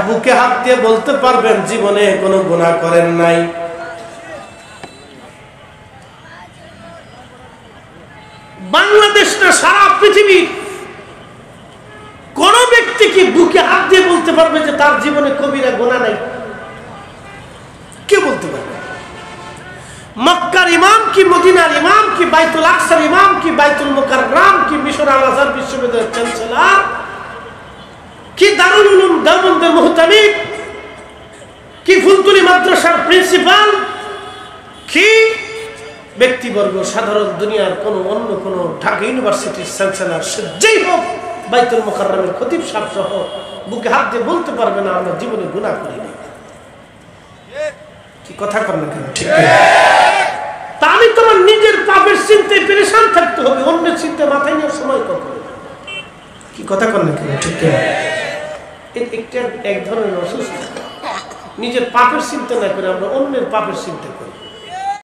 বুকে হাত দিয়ে বলতে পারবেন জীবনে কোনো গুনাহ করেন নাই? বাংলাদেশ না সারা পৃথিবী কোন ব্যক্তি কি বুকে হাত দিয়ে বলতে পারবে যে তার জীবনে কবিরা গুনাহ নাই? কে বলতে পারবে? মক্কার ইমাম কি, মদিনার ইমাম কি, বাইতুল আকসার ইমাম কি, বাইতুল মুকাররম কি, মিশর আল আজহার বিশ্ববিদ্যালয়ের চ্যান্সেলর কি, দারুল উলুম দেওবন্দের মুহতামিম কি, ফুলতুলি মাদ্রাসার প্রিন্সিপাল কি ব্যক্তিবর্গ, সাধারণ দুনিয়ার অন্য কোনো ঢাকা ইউনিভার্সিটির চ্যান্সেলর সে যেই হোক, বাইতুল মুকাররমের খতিব সাহেব সহ বুকে হাত দিয়ে বলতে পারবে না আমরা জীবনে গুনাহ করিনি। কি কথা কর না কেন? ঠিক তা আমি তোমার নিজের পাপের চিন্তায় পেরেশান থাকতে হবে, অন্যের চিন্তা মাথায় নিয়ে সময় কত? কি কথা কর না কেন? ঠিক একটা এক ধরনের অসুস্থ, নিজের পাপের চিন্তা না করে আমরা অন্যের পাপের চিন্তা করি।